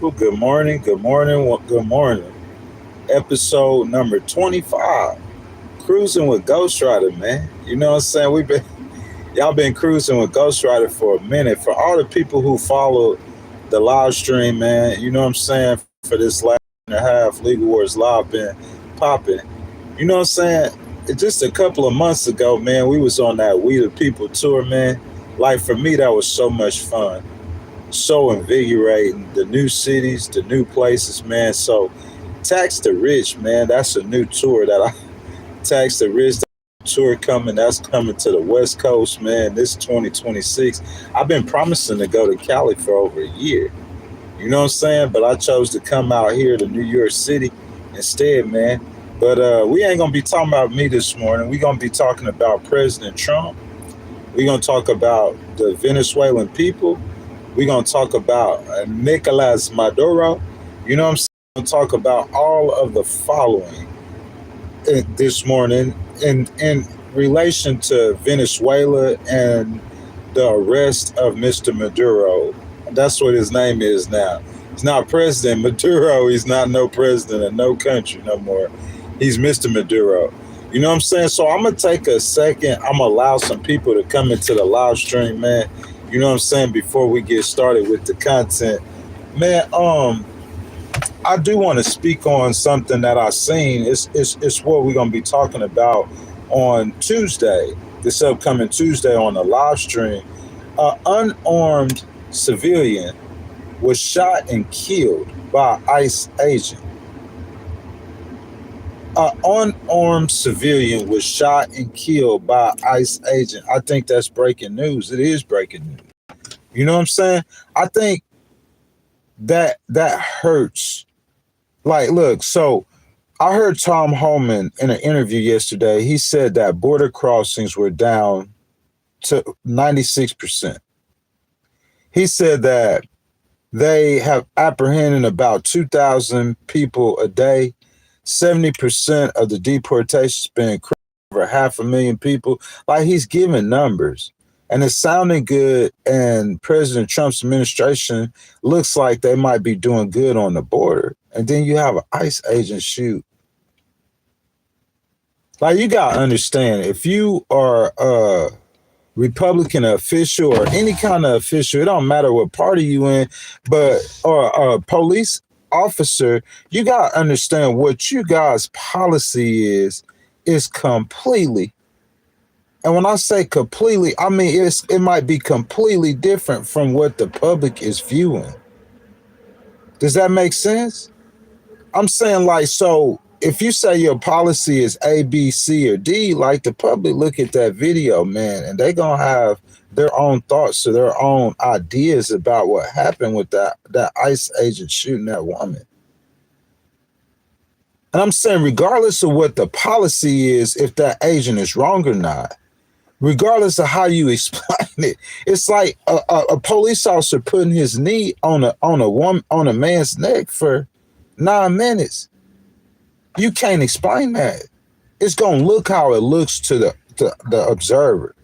Well, good morning, good morning, good morning. Episode number 25. Cruising with Ghost Rider, man. You know what I'm saying? Y'all been cruising with Ghost Rider for a minute. For all the people who followed the live stream, man, you know what I'm saying? For this last and a half, Legal Wars Live been popping. You know what I'm saying? Just a couple of months ago, man, we was on that We the People tour, man. Like for me, that was so much fun, so invigorating. The new cities, the new places, man. So, Tax the Rich, man. That's a new tour that I Tax the Rich tour coming. That's coming to the West Coast, man. This 2026. I've been promising to go to Cali for over a year. You know what I'm saying? But I chose to come out here to New York City instead, man. But we ain't gonna be talking about me this morning. We're gonna be talking about President Trump. We're gonna talk about the Venezuelan people. We're going to talk about Nicolás Maduro. You know what I'm saying? We're going to talk about all of the following this morning in relation to Venezuela and the arrest of Mr. Maduro. That's what his name is now. He's not President Maduro. He's not no president of no country no more. He's Mr. Maduro. You know what I'm saying? So I'm going to take a second. I'm going to allow some people to come into the live stream, man. You know what I'm saying? Before we get started with the content, man, I do want to speak on something that I seen. It's what we're gonna be talking about on Tuesday, this upcoming Tuesday on the live stream. An unarmed civilian was shot and killed by ICE agent. An unarmed civilian was shot and killed by ICE agent. I think that's breaking news. It is breaking news. You know what I'm saying? I think that hurts. Like, look, so I heard Tom Homan in an interview yesterday. He said that border crossings were down to 96%. He said that they have apprehended about 2,000 people a day. 70% of the deportations been over 500,000 people. Like, he's giving numbers. And it's sounding good, and President Trump's administration looks like they might be doing good on the border. And then you have an ICE agent shoot. Like, you got to understand, if you are a Republican official or any kind of official, it don't matter what party you in, but or a police officer, you got to understand what you guys' policy is completely. And when I say completely, I mean it might be completely different from what the public is viewing. Does that make sense? I'm saying, like, so if you say your policy is A, B, C, or D, like, the public look at that video, man, and they're gonna have their own thoughts or their own ideas about what happened with that ICE agent shooting that woman. And I'm saying, regardless of what the policy is, if that agent is wrong or not, regardless of how you explain it, it's like a police officer putting his knee on a man's neck for 9 minutes. You can't explain that. It's gonna look how it looks to the observer.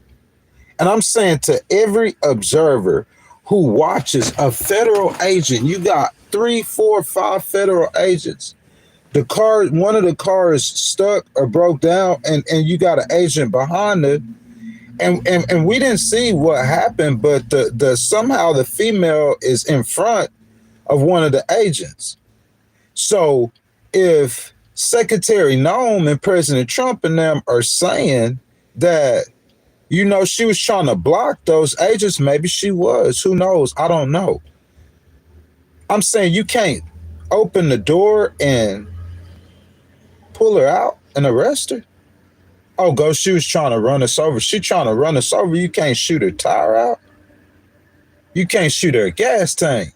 And I'm saying, to every observer who watches a federal agent, you got 3, 4, 5 federal agents. One of the cars stuck or broke down, and you got an agent behind it. And we didn't see what happened, but the somehow the female is in front of one of the agents. So if Secretary Noem and President Trump and them are saying that, you know, she was trying to block those agents, maybe she was. Who knows? I don't know. I'm saying you can't open the door and pull her out and arrest her. Oh, Ghost, she was trying to run us over. She trying to run us over. You can't shoot her tire out. You can't shoot her gas tank.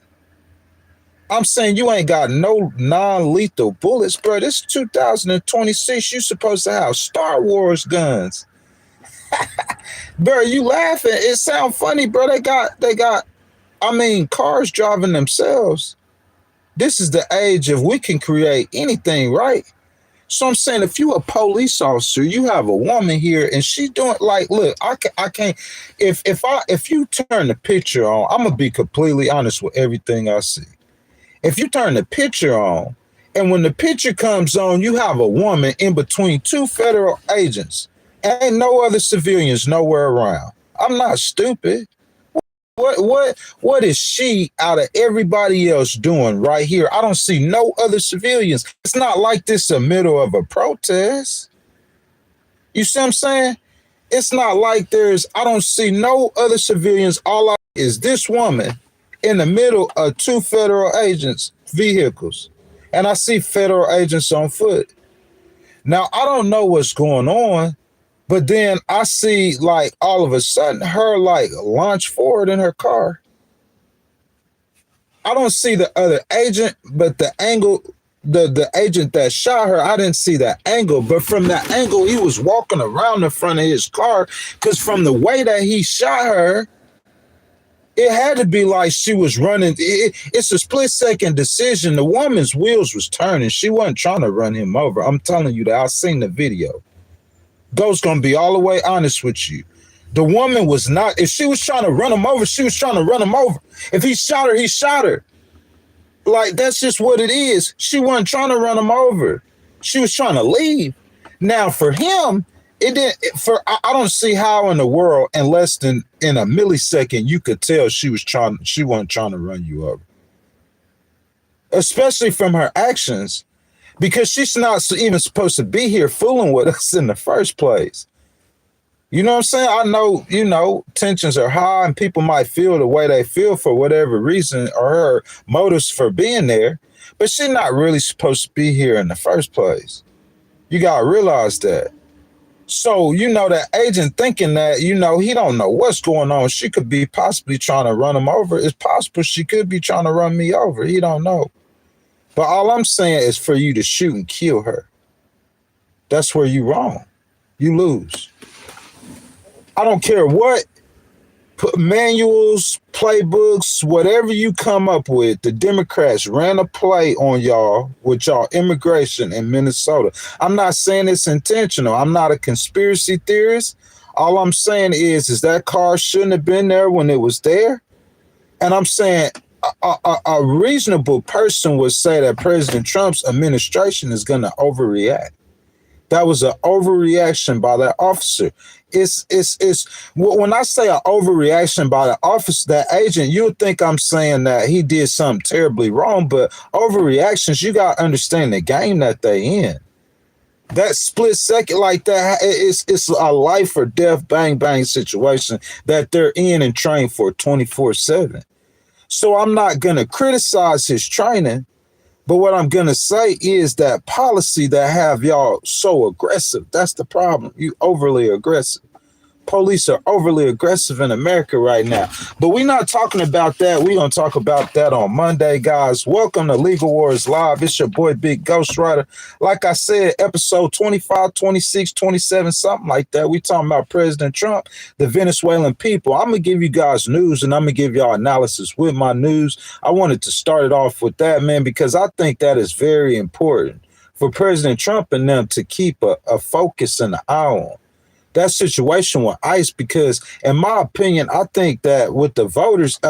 I'm saying you ain't got no non-lethal bullets, bro. This is 2026. You supposed to have Star Wars guns. Bro, you laughing. It sound funny, bro. They got, I mean, cars driving themselves. This is the age of we can create anything, right? So I'm saying, if you a police officer, you have a woman here, and she doing, like, look, I can't. If you turn the picture on, I'm gonna be completely honest with everything I see. If you turn the picture on, and when the picture comes on, you have a woman in between two federal agents. Ain't no other civilians nowhere around. I'm not stupid. What is she out of everybody else doing right here? I don't see no other civilians. It's not like this the middle of a protest. You see what I'm saying? It's not like I don't see no other civilians. All I is this woman in the middle of two federal agents' vehicles. And I see federal agents on foot. Now, I don't know what's going on, but then I see, like, all of a sudden her, like, launch forward in her car. I don't see the other agent, but the angle, the agent that shot her, I didn't see that angle. But from that angle, he was walking around the front of his car, because from the way that he shot her, it had to be like she was running. It's a split-second decision. The woman's wheels was turning. She wasn't trying to run him over. I'm telling you that. I've seen the video. Ghost gonna be all the way honest with you. The woman was not. If she was trying to run him over, she was trying to run him over. If he shot her, he shot her. Like, that's just what it is. She wasn't trying to run him over. She was trying to leave. Now, for him, it didn't. I don't see how in the world, in less than in a millisecond, you could tell she wasn't trying to run you over. Especially from her actions, because she's not even supposed to be here fooling with us in the first place. You know what I'm saying? I know, tensions are high and people might feel the way they feel for whatever reason or her motives for being there, but she's not really supposed to be here in the first place. You got to realize that. So, that agent thinking that, he don't know what's going on. She could be possibly trying to run him over. It's possible she could be trying to run me over. He don't know. But all I'm saying is for you to shoot and kill her. That's where you wrong. You lose. I don't care what manuals, playbooks, whatever you come up with, the Democrats ran a play on y'all with y'all immigration in Minnesota. I'm not saying it's intentional. I'm not a conspiracy theorist. All I'm saying is that car shouldn't have been there when it was there. And I'm saying a reasonable person would say that President Trump's administration is going to overreact. That was an overreaction by that officer. It's when I say an overreaction by the officer, that agent, you'll think I'm saying that he did something terribly wrong, but overreactions, you got to understand the game that they in. That split second like that, it's a life or death bang bang situation that they're in and trained for 24/7. So I'm not going to criticize his training. But what I'm going to say is that policy that have y'all so aggressive, that's the problem. You overly aggressive. Police are overly aggressive in America right now. But we're not talking about that. We're going to talk about that on Monday, guys. Welcome to Legal Wars Live. It's your boy, Big Ghostwriter. Like I said, episode 25, 26, 27, something like that. We talking about President Trump, the Venezuelan people. I'm going to give you guys news, and I'm going to give y'all analysis with my news. I wanted to start it off with that, man, because I think that is very important for President Trump and them to keep a focus and an eye on that situation with ICE, because in my opinion, I think that with the voters,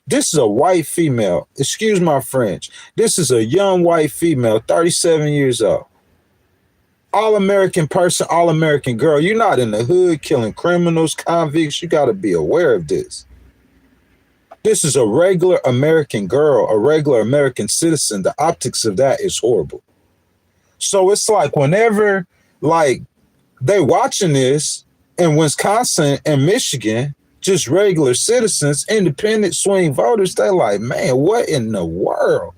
this is a white female, excuse my French. This is a young white female, 37 years old. All-American person, all-American girl. You're not in the hood killing criminals, convicts. You got to be aware of this. This is a regular American girl, a regular American citizen. The optics of that is horrible. So it's like whenever like they watching this in Wisconsin and Michigan, just regular citizens, independent swing voters, they like, man, what in the world?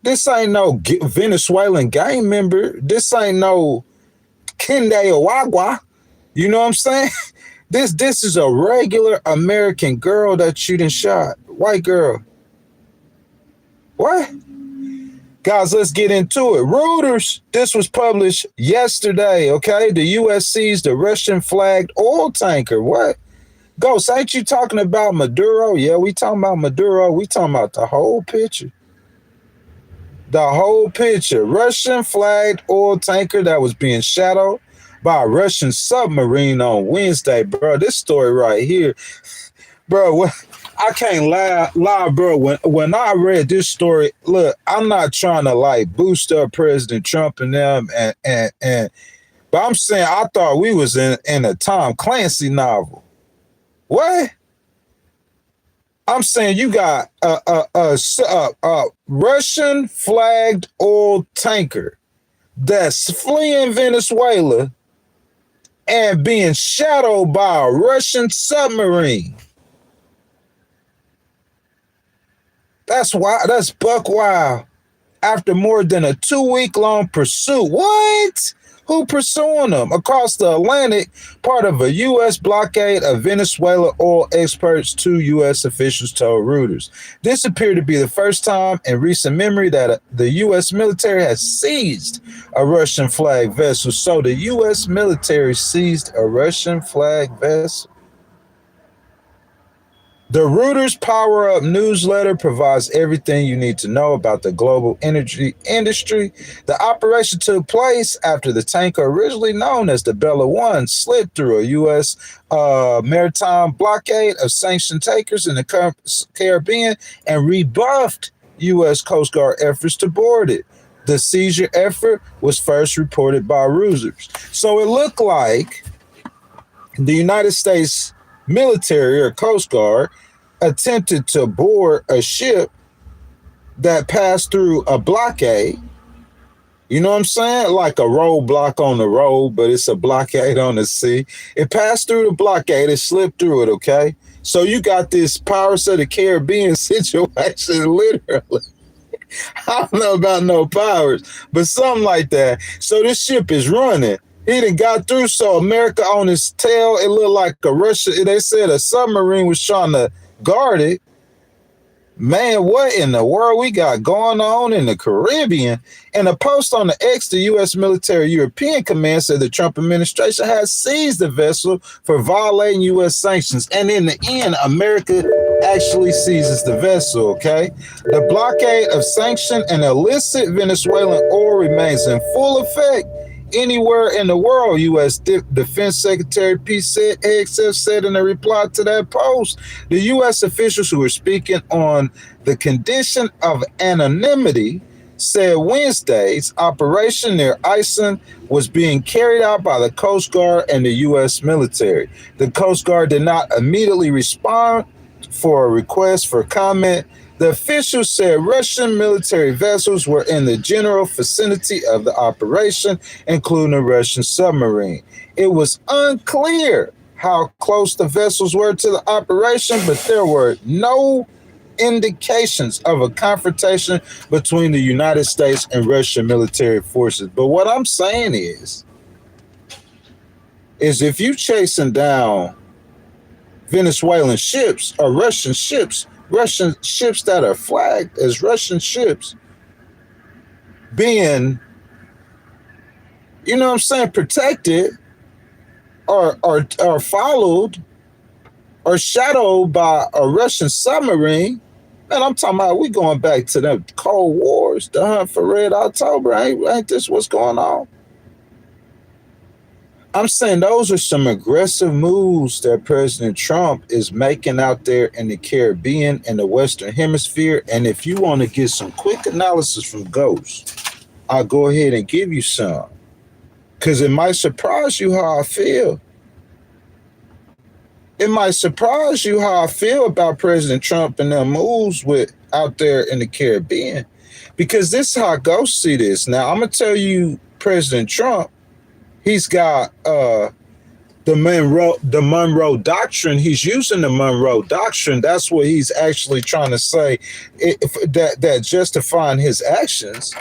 This ain't no Venezuelan gang member. This ain't no Kende Oagua. You know what I'm saying? This is a regular American girl that you done shot. White girl. What? Guys, let's get into it. Reuters, this was published yesterday, okay? The U.S. seized the Russian-flagged oil tanker. What? Ghost, ain't you talking about Maduro? Yeah, we talking about Maduro. We talking about the whole picture. The whole picture. Russian-flagged oil tanker that was being shadowed by a Russian submarine on Wednesday, bro. This story right here, bro, what? I can't lie, bro. When I read this story, look, I'm not trying to like boost up President Trump and them, and but I'm saying I thought we was in a Tom Clancy novel. What? I'm saying you got a Russian flagged oil tanker that's fleeing Venezuela and being shadowed by a Russian submarine. That's buck wild. After more than a 2-week-long pursuit. What? Who pursuing them? Across the Atlantic, part of a U.S. blockade of Venezuela oil exports, 2 U.S. officials told Reuters. This appeared to be the first time in recent memory that the U.S. military has seized a Russian flag vessel. So the U.S. military seized a Russian flag vessel. The Reuters Power Up newsletter provides everything you need to know about the global energy industry. The operation took place after the tanker, originally known as the Bella One, slipped through a U.S. Maritime blockade of sanctioned tankers in the Caribbean and rebuffed U.S. Coast Guard efforts to board it. The seizure effort was first reported by Reuters. So it looked like the United States military or Coast Guard attempted to board a ship that passed through a blockade. You know what I'm saying? Like a roadblock on the road, but it's a blockade on the sea. It passed through the blockade, it slipped through it, okay? So you got this Pirates of the Caribbean situation, literally. I don't know about no powers, but something like that. So this ship is running. He done got through, so America on his tail, it looked like a Russian. They said a submarine was trying to guard it. Man, what in the world we got going on in the Caribbean? In a post on the X, the U.S. Military European Command said the Trump administration has seized the vessel for violating U.S. sanctions. And in the end, America actually seizes the vessel, okay? The blockade of sanctioned and illicit Venezuelan oil remains in full effect anywhere in the world, U.S. Defense Secretary Pete Hegseth said in a reply to that post. The U.S. officials who were speaking on the condition of anonymity said Wednesday's operation near Iceland was being carried out by the Coast Guard and the U.S. military. The Coast Guard did not immediately respond for a request for comment. The officials said Russian military vessels were in the general vicinity of the operation, including a Russian submarine. It was unclear how close the vessels were to the operation, but there were no indications of a confrontation between the United States and Russian military forces. But what I'm saying is if you chasing down Venezuelan ships or Russian ships that are flagged as Russian ships being, you know what I'm saying, protected or followed or shadowed by a Russian submarine, man, I'm talking about we going back to the Cold Wars, the hunt for Red October. Ain't this what's going on? I'm saying those are some aggressive moves that President Trump is making out there in the Caribbean and the Western Hemisphere. And if you want to get some quick analysis from Ghost, I'll go ahead and give you some, because it might surprise you how I feel. It might surprise you how I feel about President Trump and their moves out there in the Caribbean, because this is how Ghost see this. Now, I'm going to tell you, President Trump, he's got the Monroe Doctrine. He's using the Monroe Doctrine. That's what he's actually trying to say, that justifying his actions.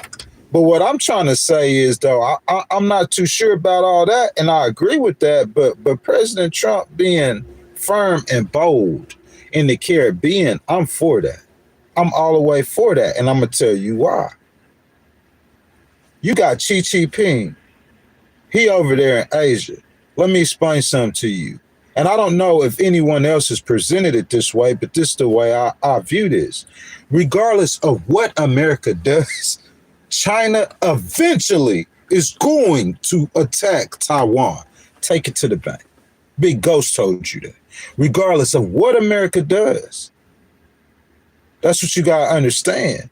But what I'm trying to say is, though, I'm not too sure about all that, and I agree with that. But President Trump being firm and bold in the Caribbean, I'm for that. I'm all the way for that, and I'm gonna tell you why. You got Xi Jinping. He over there in Asia. Let me explain something to you. And I don't know if anyone else has presented it this way, but this is the way I view this. Regardless of what America does, China eventually is going to attack Taiwan. Take it to the bank. Big Ghost told you that. Regardless of what America does, That's what you got to understand.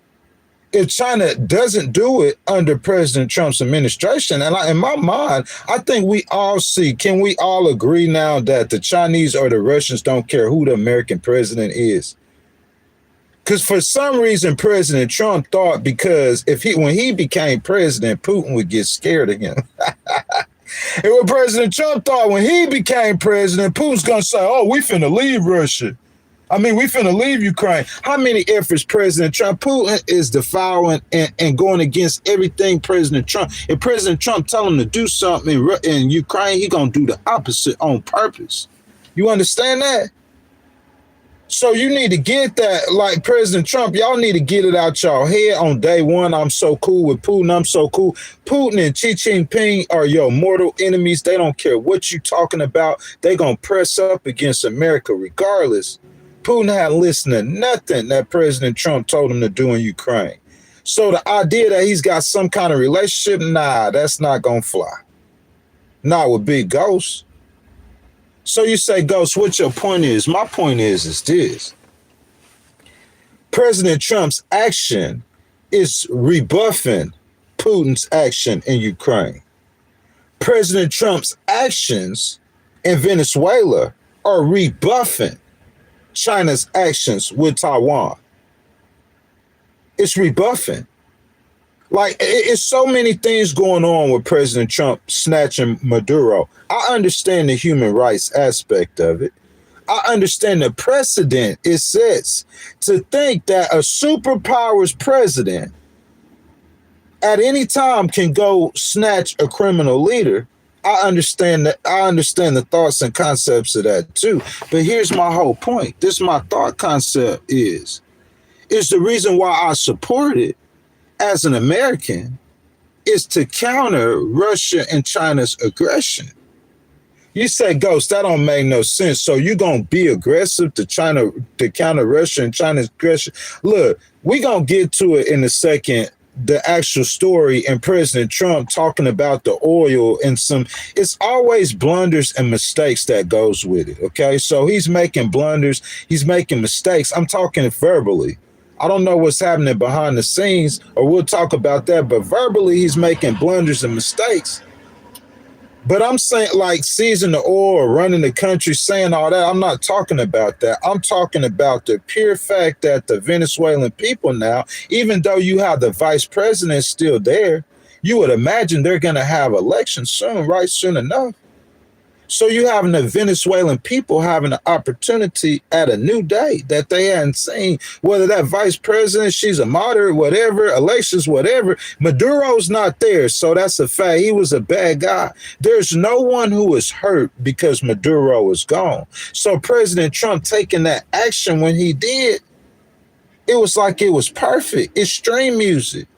If China doesn't do it under President Trump's administration, and in my mind, I think we all see, can we all agree now that the Chinese or the Russians don't care who the American president is? Because for some reason, President Trump thought because when he became president, Putin would get scared of him. And what President Trump thought when he became president, Putin's going to say, oh, we finna leave Russia. I mean, we finna leave Ukraine. How many efforts President Trump, Putin is defiling and going against everything President Trump. If President Trump tell him to do something in Ukraine, he gonna do the opposite on purpose. You understand that? So you need to get that, like President Trump, y'all need to get it out y'all head on day one. I'm so cool with Putin. I'm so cool. Putin and Xi Jinping are your mortal enemies. They don't care what you talking about. They gonna press up against America regardless. Putin hadn't listened to nothing that President Trump told him to do in Ukraine. So the idea that he's got some kind of relationship, nah, that's not going to fly. Not with Big Ghost. So you say, Ghost, what your point is? My point is this. President Trump's action is rebuffing Putin's action in Ukraine. President Trump's actions in Venezuela are rebuffing China's actions with Taiwan. It's rebuffing. Like, it's so many things going on with President Trump snatching Maduro. I understand the human rights aspect of it. I understand the precedent it sets to think that a superpowers president at any time can go snatch a criminal leader. I understand that. I understand the thoughts and concepts of that too. But here's my whole point. This my thought concept is the reason why I support it as an American is to counter Russia and China's aggression. You say, Ghost, that don't make no sense. So you're going to be aggressive to China, to counter Russia and China's aggression? Look, we're going to get to it in a second. The actual story and President Trump talking about the oil and it's always blunders and mistakes that goes with it. Okay. So he's making blunders. He's making mistakes. I'm talking verbally. I don't know what's happening behind the scenes, or we'll talk about that, but verbally he's making blunders and mistakes. But I'm saying, like, seizing the oil or running the country, saying all that, I'm not talking about that. I'm talking about the pure fact that the Venezuelan people now, even though you have the vice president still there, you would imagine they're going to have elections soon, right? Soon enough. So you having the Venezuelan people having an opportunity at a new day that they hadn't seen, whether that vice president, she's a moderate, whatever, elections, whatever. Maduro's not there. So that's a fact. He was a bad guy. There's no one who is hurt because Maduro is gone. So President Trump taking that action when he did, it was like it was perfect. Extreme music.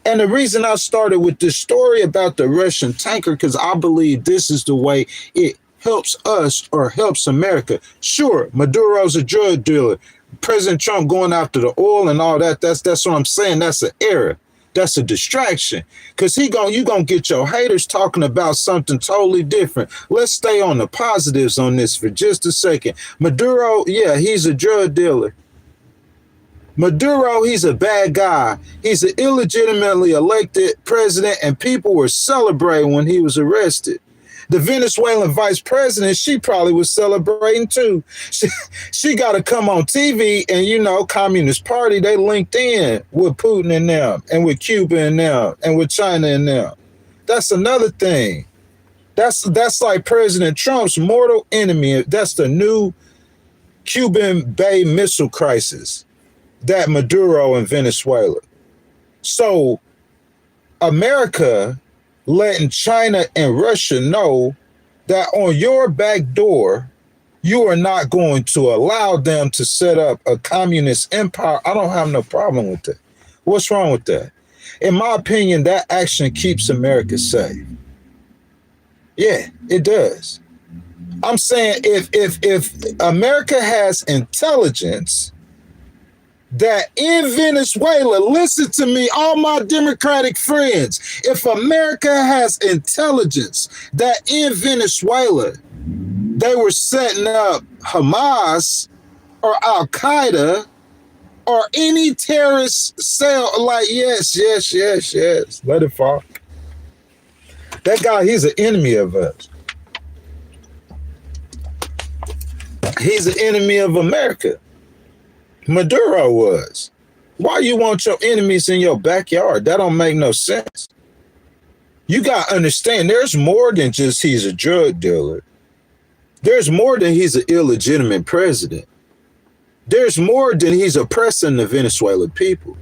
And the reason I started with this story about the Russian tanker, because I believe this is the way it helps us or helps America. Sure, Maduro's a drug dealer. President Trump going after the oil and all that, that's what I'm saying. That's an error. That's a distraction. Because you gonna get your haters talking about something totally different. Let's stay on the positives on this for just a second. Maduro, yeah, he's a drug dealer. Maduro, he's a bad guy. He's an illegitimately elected president, and people were celebrating when he was arrested. The Venezuelan vice president, she probably was celebrating too. She got to come on TV and, you know, Communist Party, they linked in with Putin and them, and with Cuba and them, and with China and them. That's another thing. That's like President Trump's mortal enemy. That's the new Cuban Bay Missile crisis. That Maduro in Venezuela. So America letting China and Russia know that on your back door, you are not going to allow them to set up a communist empire. I don't have no problem with that. What's wrong with that? In my opinion, that action keeps America safe. Yeah, it does. I'm saying if America has intelligence that in Venezuela, listen to me, all my Democratic friends, if America has intelligence that in Venezuela, they were setting up Hamas or Al-Qaeda or any terrorist cell. Like, yes. Let it fall. That guy, he's an enemy of us. He's an enemy of America. Maduro was. Why you want your enemies in your backyard? That don't make no sense. You got to understand, there's more than just he's a drug dealer. There's more than he's an illegitimate president. There's more than he's oppressing the Venezuelan people.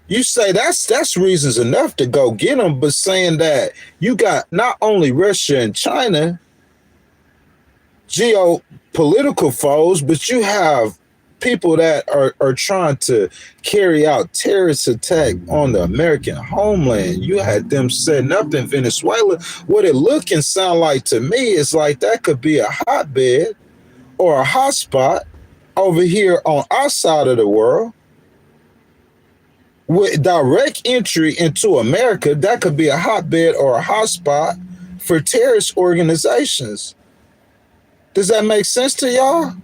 You say that's reasons enough to go get him, but saying that you got not only Russia and China, geopolitical foes, but you have people that are trying to carry out terrorist attack on the American homeland. You had them setting up in Venezuela. What it look and sound like to me is like that could be a hotbed or a hotspot over here on our side of the world. With direct entry into America, that could be a hotbed or a hotspot for terrorist organizations. Does that make sense to y'all?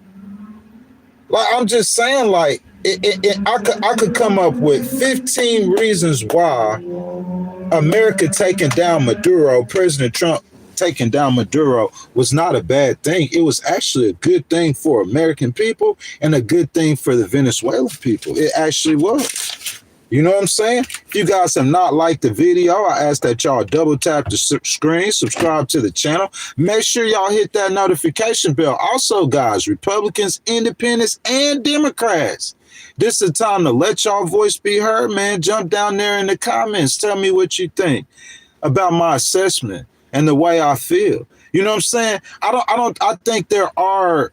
Like, I'm just saying, like, I could come up with 15 reasons why America taking down Maduro, President Trump taking down Maduro, was not a bad thing. It was actually a good thing for American people and a good thing for the Venezuelan people. It actually was. You know what I'm saying? If you guys have not liked the video, I ask that y'all double tap the screen, subscribe to the channel. Make sure y'all hit that notification bell. Also, guys, Republicans, Independents, and Democrats, this is the time to let y'all voice be heard, man. Jump down there in the comments. Tell me what you think about my assessment and the way I feel. You know what I'm saying? I think there are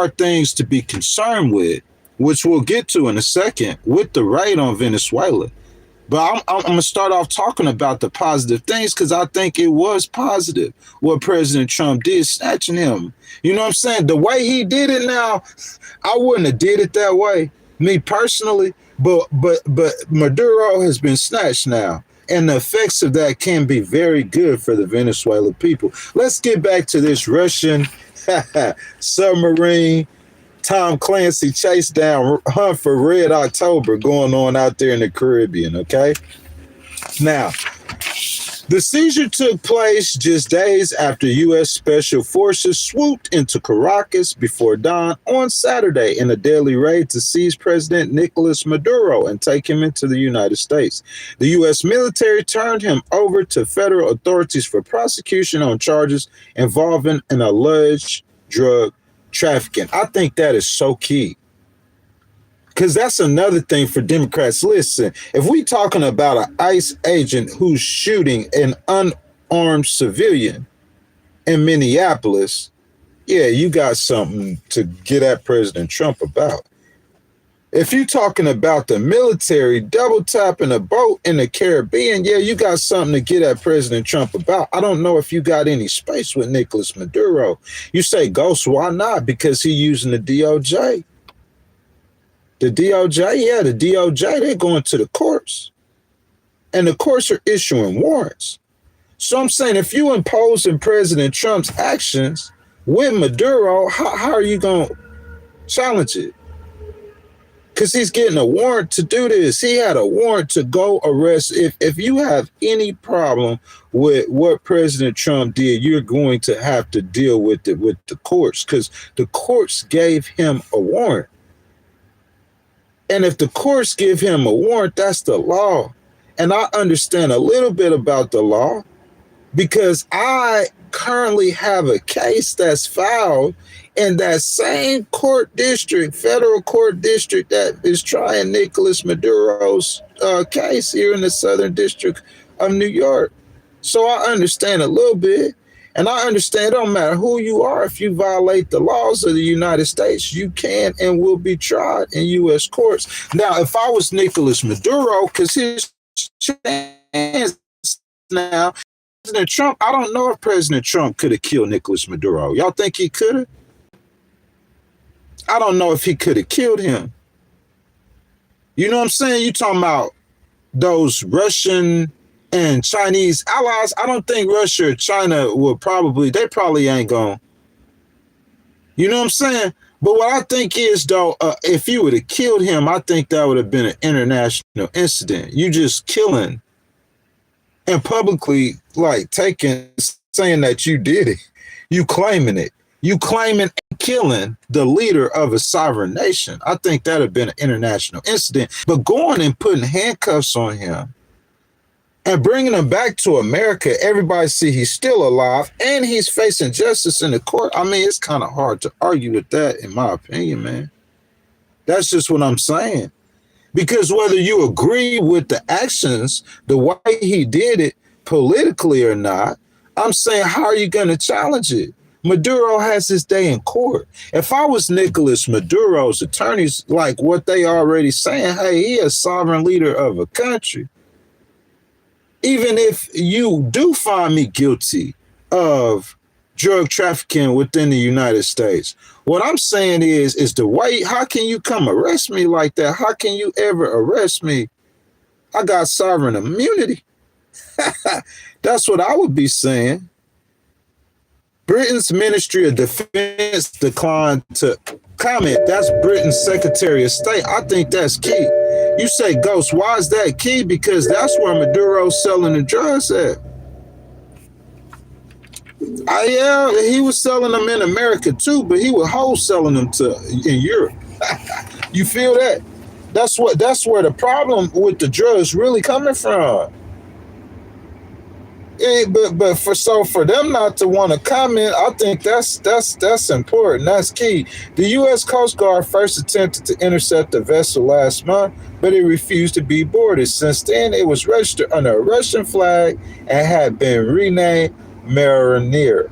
things to be concerned with, which we'll get to in a second with the raid on Venezuela. But I'm going to start off talking about the positive things because I think it was positive what President Trump did, snatching him. You know what I'm saying? The way he did it now, I wouldn't have did it that way, me personally. But Maduro has been snatched now. And the effects of that can be very good for the Venezuelan people. Let's get back to this Russian submarine Tom Clancy chase down hunt for Red October going on out there in the Caribbean, okay? Now, the seizure took place just days after U.S. Special Forces swooped into Caracas before dawn on Saturday in a deadly raid to seize President Nicolás Maduro and take him into the United States. The U.S. military turned him over to federal authorities for prosecution on charges involving an alleged drug trafficking. I think that is so key. Because that's another thing for Democrats. Listen, if we talking about an ICE agent who's shooting an unarmed civilian in Minneapolis, yeah, you got something to get at President Trump about. If you're talking about the military double tapping a boat in the Caribbean, yeah, you got something to get at President Trump about. I don't know if you got any space with Nicolás Maduro. You say, Ghost, why not? Because he's using the DOJ. The DOJ, yeah, the DOJ, they're going to the courts. And the courts are issuing warrants. So I'm saying if you imposing President Trump's actions with Maduro, how are you going to challenge it? Because he's getting a warrant to do this. He had a warrant to go arrest. If you have any problem with what President Trump did, you're going to have to deal with it with the courts because the courts gave him a warrant. And if the courts give him a warrant, that's the law. And I understand a little bit about the law because I currently have a case that's filed in that same court district, federal court district that is trying Nicolás Maduro's case here in the Southern District of New York. So I understand a little bit. And I understand it don't matter who you are. If you violate the laws of the United States, you can and will be tried in U.S. courts. Now, if I was Nicolás Maduro, because his chance now, President Trump, I don't know if President Trump could have killed Nicolás Maduro. Y'all think he could have? I don't know if he could have killed him. You know what I'm saying? You talking about those Russian and Chinese allies. I don't think Russia or China will they probably ain't going. You know what I'm saying? But what I think is, though, if you would have killed him, I think that would have been an international incident. You just killing and publicly, like, saying that you did it. You claiming it. You claiming and killing the leader of a sovereign nation. I think that would have been an international incident. But going and putting handcuffs on him and bringing him back to America, everybody see he's still alive and he's facing justice in the court. I mean, it's kind of hard to argue with that, in my opinion, man. That's just what I'm saying. Because whether you agree with the actions, the way he did it politically or not, I'm saying, how are you going to challenge it? Maduro has his day in court. If I was Nicolas Maduro's attorneys, like what they already saying, hey, he a sovereign leader of a country. Even if you do find me guilty of drug trafficking within the United States, what I'm saying is the way, how can you come arrest me like that? How can you ever arrest me? I got sovereign immunity. That's what I would be saying. Britain's Ministry of Defense declined to comment. That's Britain's Secretary of State. I think that's key. You say, Ghost, why is that key? Because that's where Maduro's selling the drugs at. Yeah, he was selling them in America too, but he was wholesaling them in Europe. You feel that? That's where the problem with the drugs really coming from. But for them not to want to comment, I think that's important. That's key. The U.S. Coast Guard first attempted to intercept the vessel last month, but it refused to be boarded. Since then, it was registered under a Russian flag and had been renamed Marinir.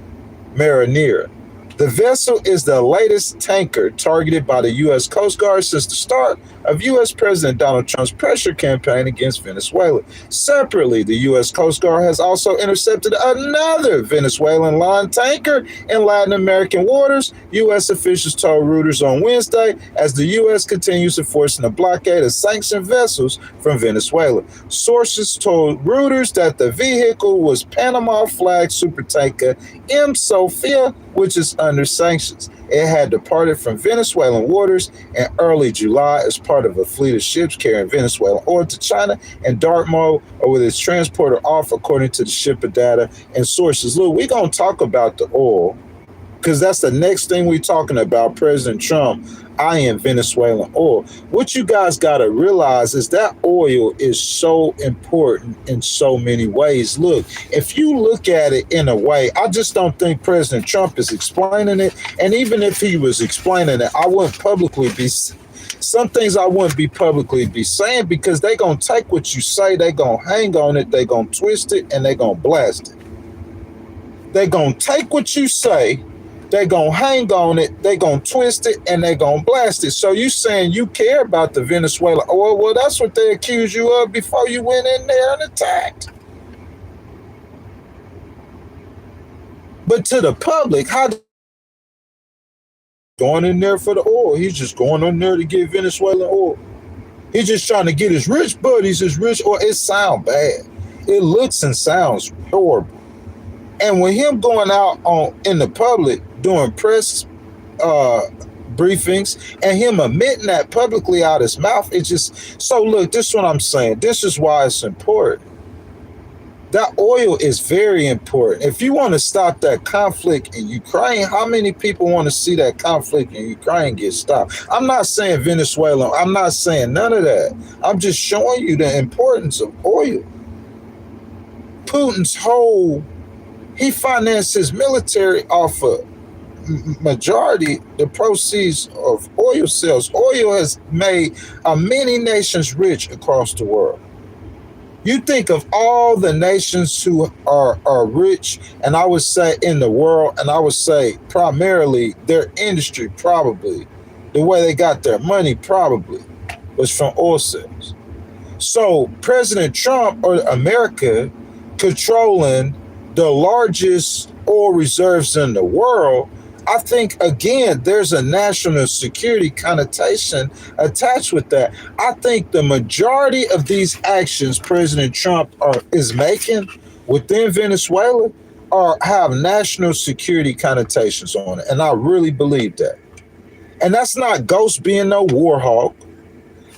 The vessel is the latest tanker targeted by the U.S. Coast Guard since the start of U.S. President Donald Trump's pressure campaign against Venezuela. Separately, the U.S. Coast Guard has also intercepted another Venezuelan line tanker in Latin American waters, U.S. officials told Reuters on Wednesday, as the U.S. continues enforcing a blockade of sanctioned vessels from Venezuela. Sources told Reuters that the vehicle was Panama flag supertanker M. Sofia, which is under sanctions. It had departed from Venezuelan waters in early July as part of a fleet of ships carrying Venezuelan oil to China and dark mode, or with its transporter off, according to the shipper data and sources. Look, we're going to talk about the oil because that's the next thing we're talking about. President Trump eyeing Venezuelan oil. What you guys got to realize is that oil is so important in so many ways. Look, if you look at it in a way, I just don't think President Trump is explaining it. And even if he was explaining it, I wouldn't publicly be some things I wouldn't be publicly be saying, because they going to take what you say, they going to hang on it, they going to twist it, and they going to blast it. They going to take what you say, they're going to hang on it, they're going to twist it, and they're going to blast it. So you saying you care about the Venezuela oil? Well, that's what they accused you of before you went in there and attacked. But to the public, how going in there for the oil? He's just going in there to get Venezuelan oil. He's just trying to get his rich buddies, his rich oil. It sounds bad. It looks and sounds horrible. And with him going out in the public doing press briefings and him admitting that publicly out his mouth, it's just, so look, this is what I'm saying. This is why it's important. That oil is very important. If you want to stop that conflict in Ukraine, how many people want to see that conflict in Ukraine get stopped? I'm not saying Venezuela. I'm not saying none of that. I'm just showing you the importance of oil. Putin's he financed his military off of majority the proceeds of oil sales. Oil has made many nations rich across the world. You think of all the nations who are rich, and I would say in the world, and I would say primarily their industry, probably the way they got their money probably was from oil sales. So President Trump, or America, controlling the largest oil reserves in the world, I think, again, there's a national security connotation attached with that. I think the majority of these actions President Trump is making within Venezuela have national security connotations on it. And I really believe that. And that's not Ghost being no war hawk.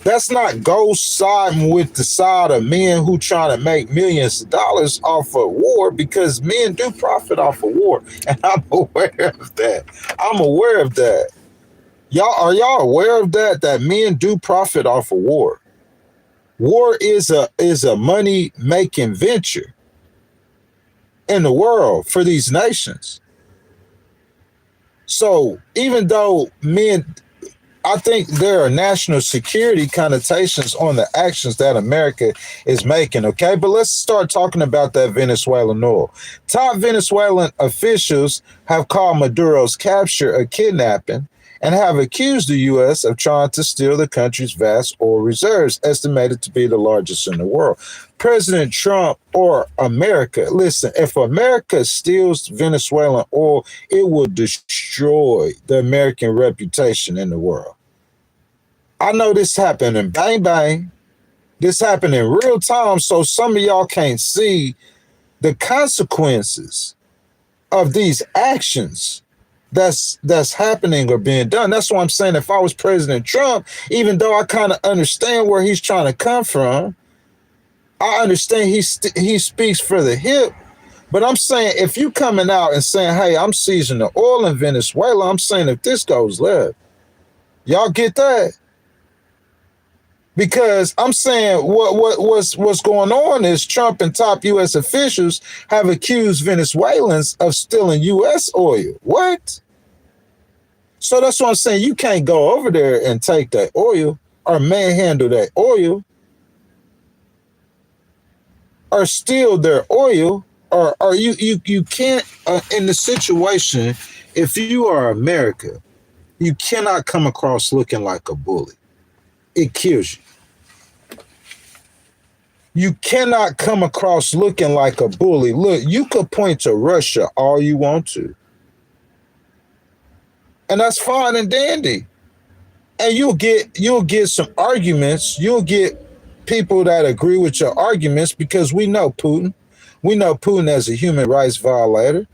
That's not Ghost siding with the side of men who trying to make millions of dollars off of war, because men do profit off of war. And I'm aware of that. I'm aware of that. Are y'all aware of that? That men do profit off of war. War is a money making venture in the world for these nations. So even though men, I think there are national security connotations on the actions that America is making, okay? But let's start talking about that Venezuelan oil. Top Venezuelan officials have called Maduro's capture a kidnapping and have accused the U.S. of trying to steal the country's vast oil reserves, estimated to be the largest in the world. President Trump or America, listen, if America steals Venezuelan oil, it will destroy the American reputation in the world. I know this happened in bang bang. This happened in real time, so some of y'all can't see the consequences of these actions that's happening or being done. That's why I'm saying, if I was President Trump, even though I kind of understand where he's trying to come from, I understand he speaks for the hip, but I'm saying, if you coming out and saying, hey, I'm seizing the oil in Venezuela, I'm saying, if this goes left, y'all get that? Because I'm saying what's going on is Trump and top U.S. officials have accused Venezuelans of stealing U.S. oil. What? So that's what I'm saying. You can't go over there and take that oil or manhandle that oil or steal their oil, or you can't, in the situation, if you are America, you cannot come across looking like a bully. It kills you. You cannot come across looking like a bully. Look, you could point to Russia all you want to, and that's fine and dandy. And you'll get some arguments. You'll get people that agree with your arguments, because we know Putin. We know Putin as a human rights violator.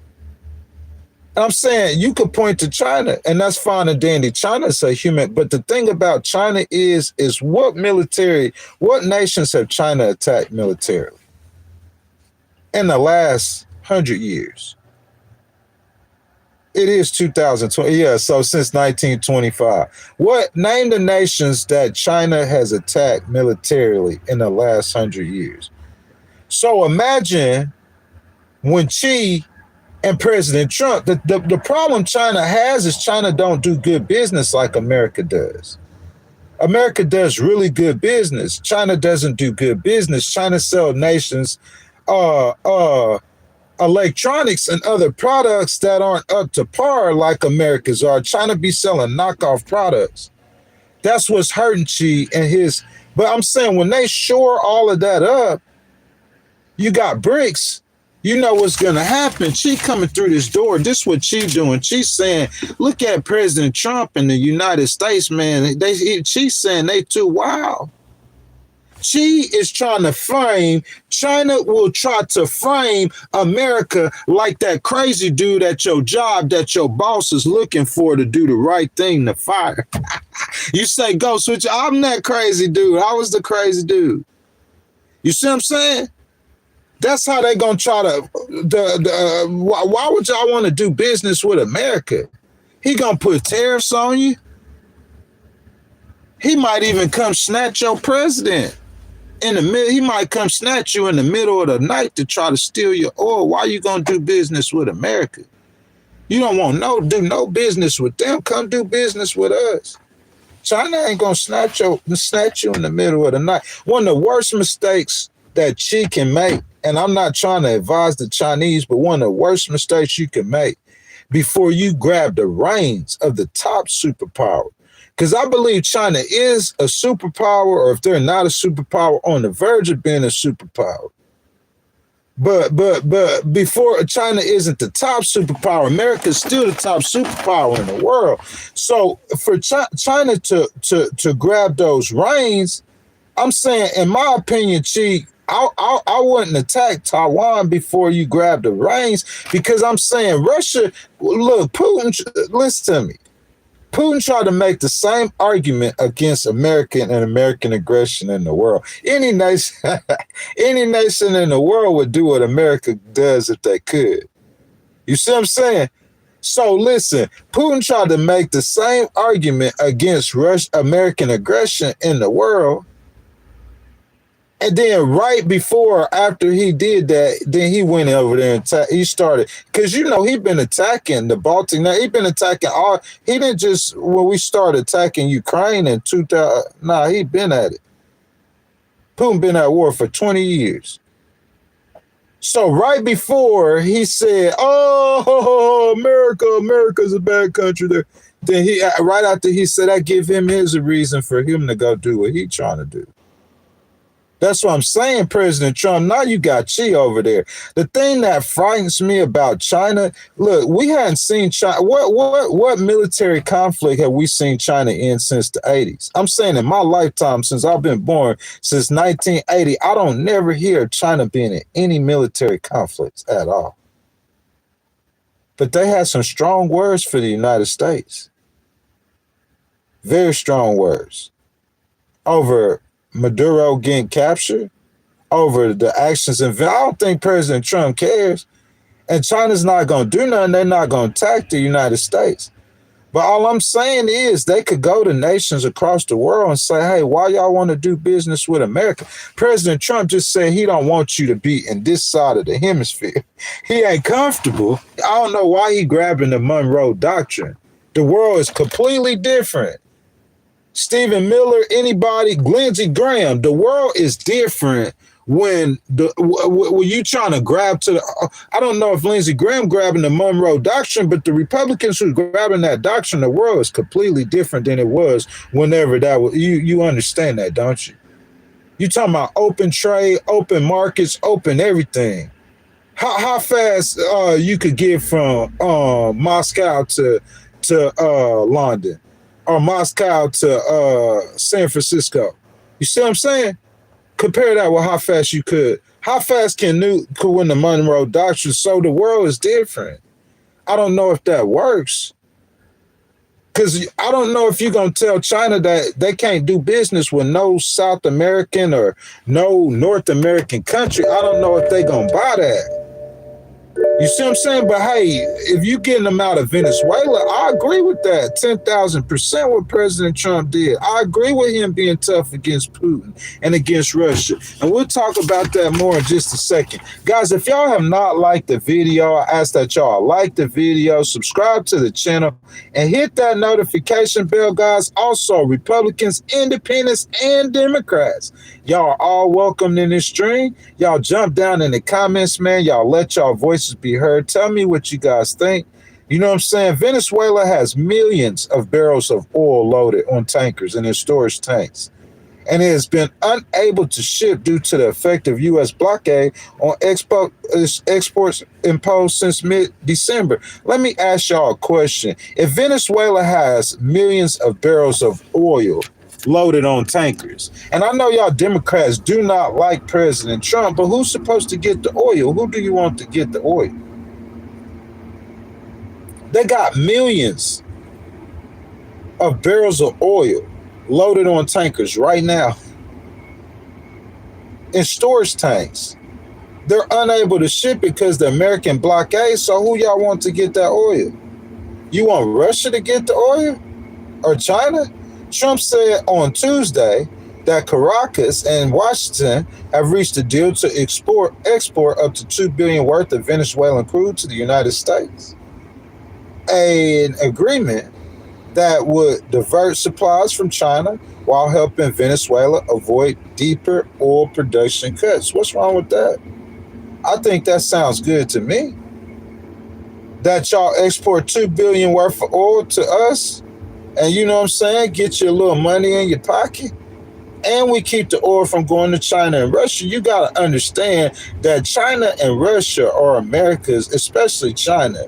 And I'm saying, you could point to China, and that's fine and dandy. China's a human, but the thing about China is what nations have China attacked militarily in the last 100 years? It is 2020. Yeah, so since 1925. Name the nations that China has attacked militarily in the last 100 years. So imagine when Xi and President Trump, the problem China has is China don't do good business like America does. America does really good business. China doesn't do good business. China sells nations electronics and other products that aren't up to par like America's are. China be selling knockoff products. That's what's hurting Xi and his. But I'm saying, when they shore all of that up, you got BRICS. You know what's going to happen. Xi coming through this door. This is what Xi doing. She's saying, look at President Trump and the United States, man. She's saying they too wild. Xi is trying to frame, China will try to frame America like that crazy dude at your job that your boss is looking for to do the right thing to fire. You say, go switch. I'm that crazy dude. I was the crazy dude. You see what I'm saying? That's how they gonna try to. Why would y'all want to do business with America? He gonna put tariffs on you. He might even come snatch your president in the middle. He might come snatch you in the middle of the night to try to steal your oil. Why you gonna do business with America? You don't want do no business with them. Come do business with us. China ain't gonna snatch you in the middle of the night. One of the worst mistakes that Xi can make, and I'm not trying to advise the Chinese, but one of the worst mistakes you can make before you grab the reins of the top superpower, because I believe China is a superpower, or if they're not a superpower, on the verge of being a superpower. But before China isn't the top superpower, America's still the top superpower in the world. So for China to grab those reins, I'm saying, in my opinion, Xi, I wouldn't attack Taiwan before you grab the reins, because I'm saying Russia, look, Putin, listen to me. Putin tried to make the same argument against American and American aggression in the world. Any nation, any nation in the world would do what America does if they could. You see what I'm saying? So listen, Putin tried to make the same argument against American aggression in the world. And then right before or after he did that, then he went over there and he started, because you know he'd been attacking the Baltic. Now he'd been attacking all. He didn't just when we started attacking Ukraine in 2000. Nah, he'd been at it. Putin been at war for 20 years. So right before he said, "Oh, America's a bad country," then he right after he said, "I give him his a reason for him to go do what he's trying to do." That's what I'm saying, President Trump. Now you got Xi over there. The thing that frightens me about China, look, we hadn't seen China. What military conflict have we seen China in since the 80s? I'm saying in my lifetime, since I've been born, since 1980, I don't never hear China being in any military conflicts at all. But they had some strong words for the United States. Very strong words. Over Maduro getting captured, over the actions. And I don't think President Trump cares. And China's not going to do nothing. They're not going to attack the United States. But all I'm saying is they could go to nations across the world and say, hey, why y'all want to do business with America? President Trump just said he don't want you to be in this side of the hemisphere. He ain't comfortable. I don't know why he grabbing the Monroe Doctrine. The world is completely different. Stephen Miller, anybody, Lindsey Graham, the world is different when you trying to grab to the, I don't know if Lindsey Graham grabbing the Monroe Doctrine, but the Republicans who grabbing that doctrine, the world is completely different than it was whenever that was. You understand that, don't you? You talking about open trade, open markets, open everything. How fast you could get from Moscow to London? Or Moscow to San Francisco. You see what I'm saying? Compare that with how fast you could. How fast can win the Monroe Doctrine? So the world is different. I don't know if that works. Because I don't know if you're going to tell China that they can't do business with no South American or no North American country. I don't know if they're going to buy that. You see what I'm saying? But hey, if you getting them out of Venezuela, I agree with that 10,000% what President Trump did. I agree with him being tough against Putin and against Russia. And we'll talk about that more in just a second. Guys, if y'all have not liked the video, I ask that y'all like the video, subscribe to the channel, and hit that notification bell, guys. Also, Republicans, Independents, and Democrats. Y'all are all welcome in this stream. Y'all jump down in the comments, man. Y'all let y'all voices be heard. Tell me what you guys think. You know what I'm saying? Venezuela has millions of barrels of oil loaded on tankers in its storage tanks. And it has been unable to ship due to the effective U.S. blockade on exports imposed since mid-December. Let me ask y'all a question. If Venezuela has millions of barrels of oil loaded on tankers, and I know y'all Democrats do not like President Trump, but who's supposed to get the oil? Who do you want to get the oil? They got millions of barrels of oil loaded on tankers right now in storage tanks. They're unable to ship it because the American blockade. So who y'all want to get that oil? You want Russia to get the oil or China? Trump said on Tuesday that Caracas and Washington have reached a deal to export up to $2 billion worth of Venezuelan crude to the United States. An agreement that would divert supplies from China while helping Venezuela avoid deeper oil production cuts. What's wrong with that? I think that sounds good to me. That y'all export $2 billion worth of oil to us, and you know what I'm saying, get you a little money in your pocket, and we keep the oil from going to China and Russia. You got to understand that China and Russia are America's, especially China,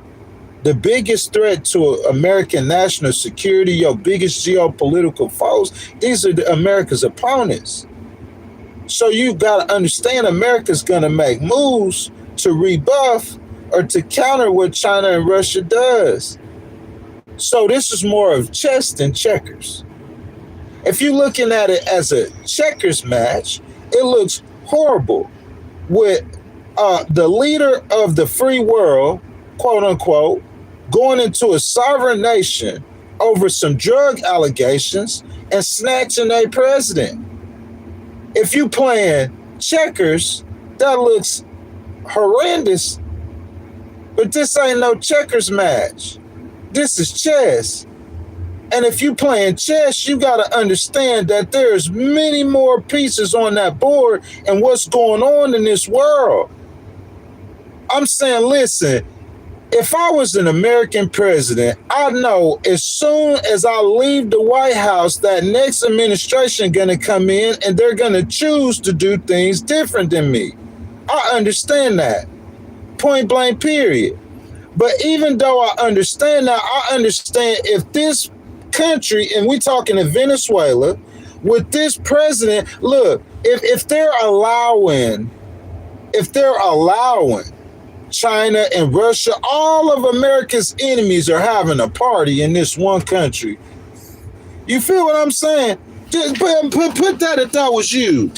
the biggest threat to American national security, your biggest geopolitical foes. These are America's opponents. So you got to understand America's going to make moves to rebuff or to counter what China and Russia does. So this is more of chess than checkers. If you're looking at it as a checkers match, it looks horrible with the leader of the free world, quote unquote, going into a sovereign nation over some drug allegations and snatching a president. If you playing checkers, that looks horrendous. But this ain't no checkers match. This is chess. And if you playing chess, you got to understand that there's many more pieces on that board and what's going on in this world. I'm saying, listen, if I was an American president, I know as soon as I leave the White House, that next administration going to come in and they're going to choose to do things different than me. I understand that. Point blank, period. But even though I understand that, I understand if this country, and we're talking in Venezuela, with this president, look, if they're allowing China and Russia, all of America's enemies are having a party in this one country. You feel what I'm saying? Just put that if that was you.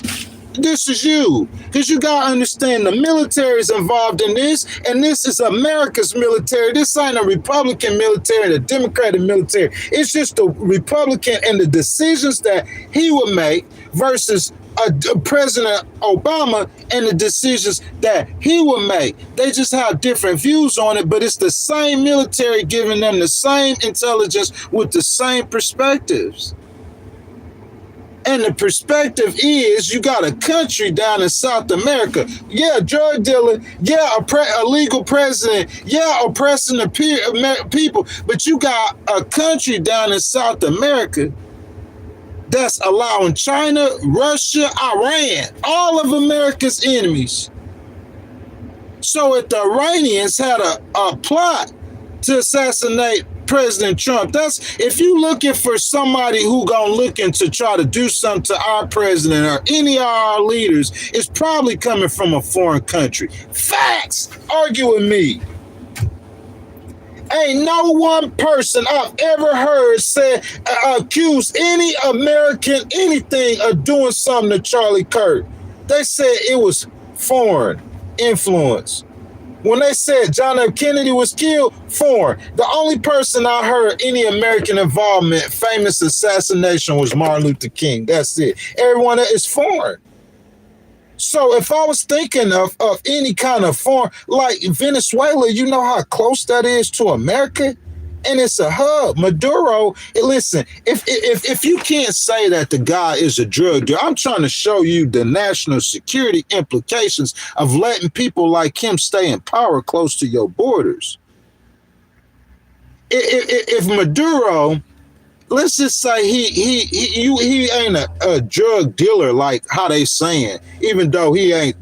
This is you. Because you got to understand the military is involved in this, and this is America's military. This ain't a Republican military, the Democratic military. It's just the Republican and the decisions that he would make versus President Obama and the decisions that he would make. They just have different views on it, but it's the same military giving them the same intelligence with the same perspectives. And the perspective is you got a country down in South America. Yeah, drug dealer. Yeah, a legal president. Yeah, oppressing the people. But you got a country down in South America that's allowing China, Russia, Iran, all of America's enemies. So if the Iranians had a plot to assassinate President Trump, that's if you looking for somebody who gonna looking to try to do something to our president or any of our leaders, it's probably coming from a foreign country. Facts. Argue with me. Ain't no one person I've ever heard accuse any American anything of doing something to Charlie Kirk. They said it was foreign influence. When they said John F. Kennedy was killed, foreign. The only person I heard any American involvement, famous assassination, was Martin Luther King. That's it. Everyone is foreign. So if I was thinking of any kind of foreign, like Venezuela, you know how close that is to America? And it's a hub. Maduro, listen, if you can't say that the guy is a drug dealer, I'm trying to show you the national security implications of letting people like him stay in power close to your borders. If Maduro, let's just say he ain't a drug dealer like how they saying, even though he ain't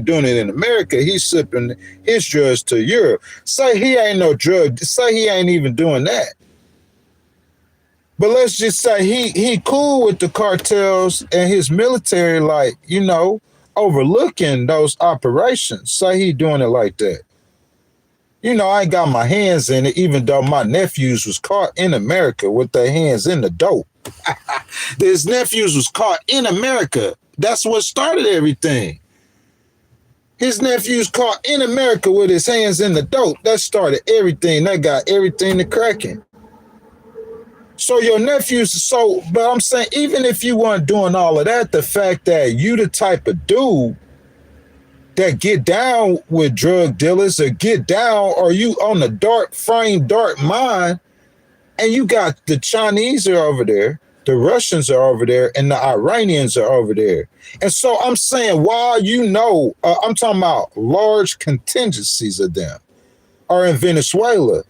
doing it in America, he's shipping his drugs to Europe. Say he ain't no drug, say he ain't even doing that. But let's just say he cool with the cartels and his military, like, you know, overlooking those operations. Say he doing it like that. You know, I ain't got my hands in it, even though my nephews was caught in America with their hands in the dope. His nephews was caught in America. That's what started everything. His nephew's caught in America with his hands in the dope. That started everything. That got everything to cracking. So your nephews, but I'm saying, even if you weren't doing all of that, the fact that you the type of dude that get down with drug dealers or get down, or you on the dark mind, and you got the Chinese are over there, the Russians are over there, and the Iranians are over there. And so I'm saying, while you know, I'm talking about large contingencies of them are in Venezuela.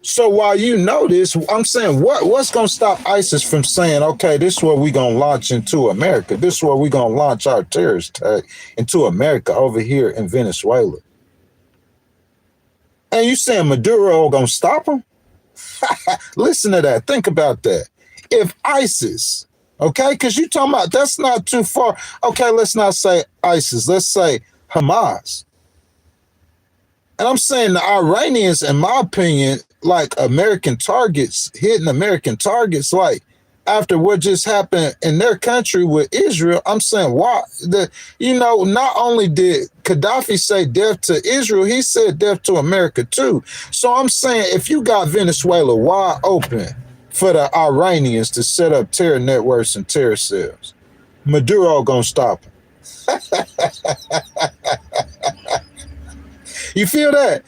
So while you know this, I'm saying, what's going to stop ISIS from saying, okay, this is where we're going to launch into America. This is where we're going to launch our terrorist attack into America over here in Venezuela. And you saying Maduro going to stop them? Listen to that. Think about that. If ISIS, okay, because you talking about, that's not too far. Okay, let's not say ISIS. Let's say Hamas. And I'm saying the Iranians, in my opinion, like American targets, hitting American targets, like after what just happened in their country with Israel. I'm saying, why? Not only did Gaddafi say death to Israel, he said death to America too. So I'm saying, if you got Venezuela wide open for the Iranians to set up terror networks and terror cells, Maduro gonna stop him. You feel that?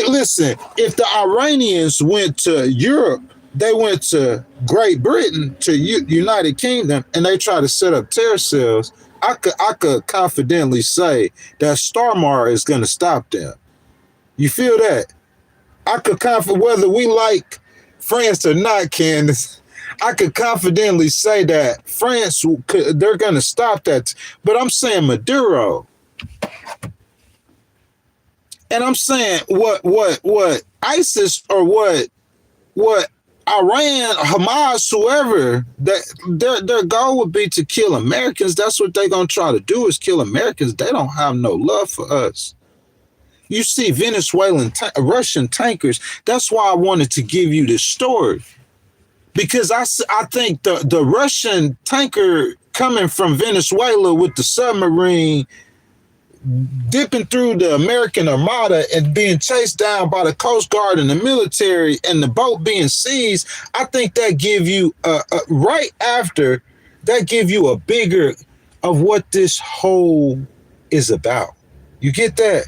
Listen, if the Iranians went to Europe, they went to Great Britain, to United Kingdom, and they tried to set up terror cells, I could confidently say that Starmer is going to stop them. You feel that? I could whether we like France or not, Candace, I could confidently say that France, they're going to stop that. But I'm saying Maduro. And I'm saying what ISIS or what Iran, Hamas, whoever, that their goal would be to kill Americans. That's what they're gonna try to do, is kill Americans. They don't have no love for us. You see Venezuelan Russian tankers. That's why I wanted to give you this story, because I think the Russian tanker coming from Venezuela with the submarine dipping through the American Armada and being chased down by the Coast Guard and the military, and the boat being seized, I think that give you right after that give you a bigger of what this whole is about. You get that?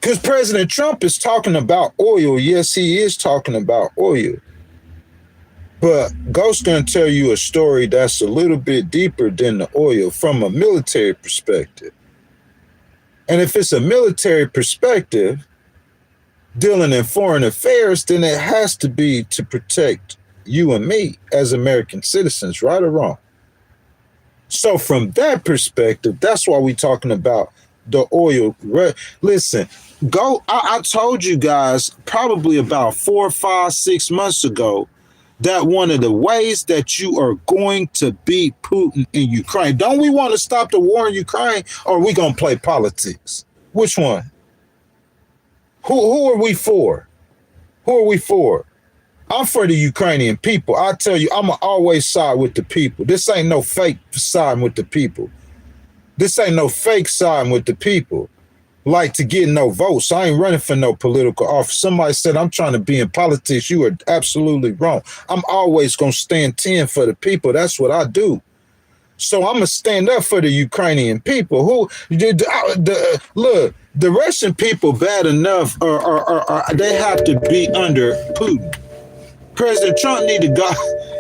Because President Trump is talking about oil. Yes, he is talking about oil. But Ghost gonna tell you a story that's a little bit deeper than the oil from a military perspective. And if it's a military perspective, dealing in foreign affairs, then it has to be to protect you and me as American citizens, right or wrong. So from that perspective, that's why we're talking about the oil. Listen, I told you guys probably about 4, 5, 6 months ago that one of the ways that you are going to beat Putin in Ukraine, don't we want to stop the war in Ukraine, or are we going to play politics? Which one? Who are we for? Who are we for? I'm for the Ukrainian people. I tell you, I'm going to always side with the people. This ain't no fake siding with the people. This ain't no fake siding with the people. Like to get no votes. I ain't running for no political office. Somebody said I'm trying to be in politics. You are absolutely wrong. I'm always going to stand 10 for the people. That's what I do. So I'm going to stand up for the Ukrainian people. Look, the Russian people bad enough, or they have to be under Putin. President Trump need to go.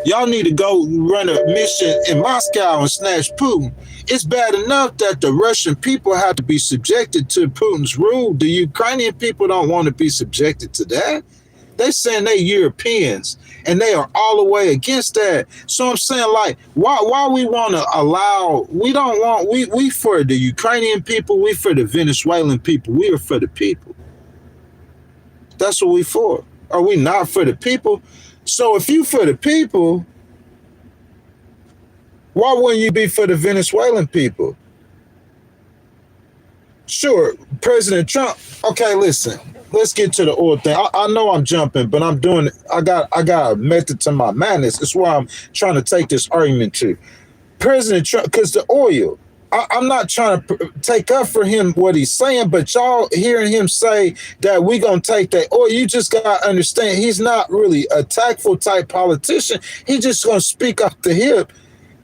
Y'all need to go run a mission in Moscow and snatch Putin. It's bad enough that the Russian people have to be subjected to Putin's rule. The Ukrainian people don't want to be subjected to that. They saying they Europeans, and they are all the way against that. So I'm saying, like, why we want to allow? We don't want. We for the Ukrainian people. We for the Venezuelan people. We are for the people. That's what we for. Are we not for the people? So if you for the people, why wouldn't you be for the Venezuelan people? Sure, President Trump. Okay, listen, let's get to the oil thing. I know I'm jumping, but I'm doing it. I got a method to my madness. That's why I'm trying to take this argument to President Trump, because the oil. I'm not trying to take up for him what he's saying, but y'all hearing him say that we gonna take that oil, you just gotta understand he's not really a tactful type politician. He just gonna speak off the hip,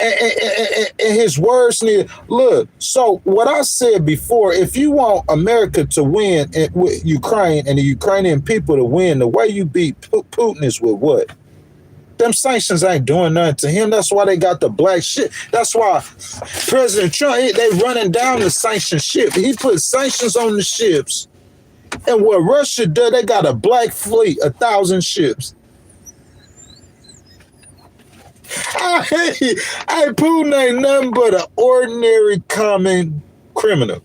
and his words need. Look, so what I said before, if you want America to win with Ukraine and the Ukrainian people to win, the way you beat Putin is with what? Them sanctions ain't doing nothing to him. That's why they got the black shit. That's why President Trump, they running down the sanction ship. He put sanctions on the ships. And what Russia did, they got a black fleet, 1,000 ships. Putin ain't nothing but an ordinary common criminal.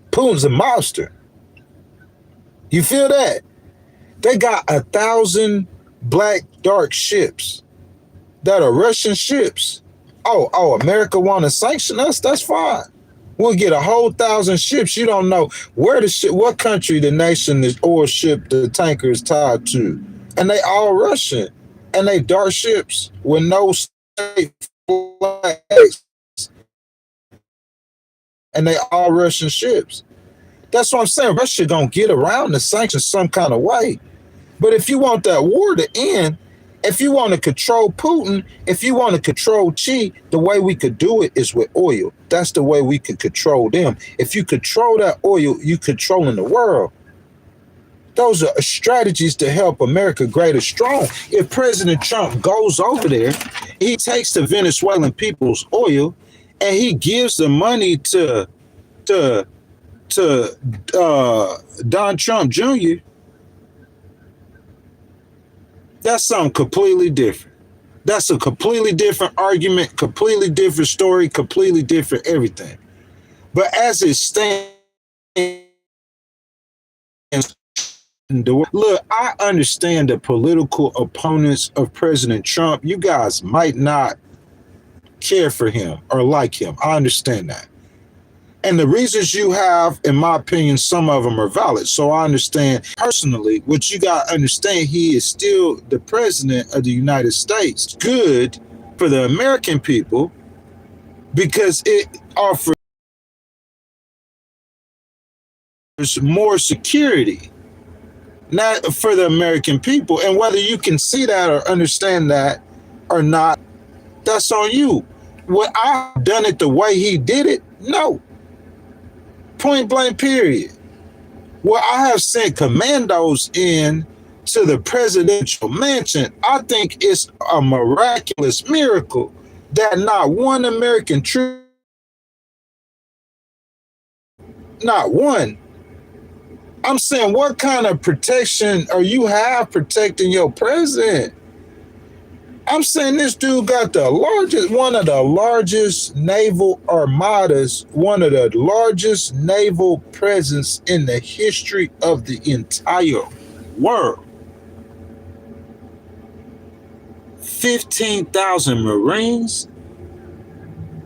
Putin's a monster. You feel that? They got 1,000 black dark ships that are Russian ships. Oh, America want to sanction us? That's fine. We'll get a whole 1,000 ships. You don't know where the ship, what country, the nation, the oil ship, the tanker is tied to. And they all Russian. And they dark ships with no state flags. And they all Russian ships. That's what I'm saying. Russia gonna get around the sanctions some kind of way. But if you want that war to end, if you want to control Putin, if you want to control Xi, the way we could do it is with oil. That's the way we could control them. If you control that oil, you controlling the world. Those are strategies to help America greater strong. If President Trump goes over there, he takes the Venezuelan people's oil and he gives the money to Don Trump Jr., that's something completely different. That's a completely different argument, completely different story, completely different everything. But as it stands, look, I understand the political opponents of President Trump. You guys might not care for him or like him. I understand that. And the reasons you have, in my opinion, some of them are valid. So I understand personally, what you got to understand, he is still the president of the United States. Good for the American people because it offers more security, not for the American people. And whether you can see that or understand that or not, that's on you. Would I have done it the way he did it? No. Point blank, period. Well, I have sent commandos in to the presidential mansion. I think it's a miraculous miracle that not one American troop, not one. I'm saying, what kind of protection are you have protecting your president? I'm saying this dude got the largest, one of the largest naval armadas, one of the largest naval presence in the history of the entire world. 15,000 Marines.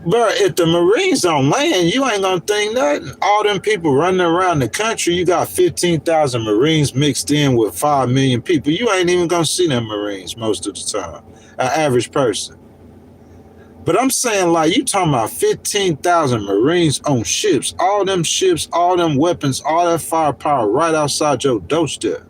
Bro, if the Marines don't land, you ain't gonna think nothing. All them people running around the country, you got 15,000 Marines mixed in with 5 million people. You ain't even gonna see them Marines most of the time. An average person. But I'm saying, like, you talking about 15,000 Marines on ships, all them weapons, all that firepower right outside your doorstep.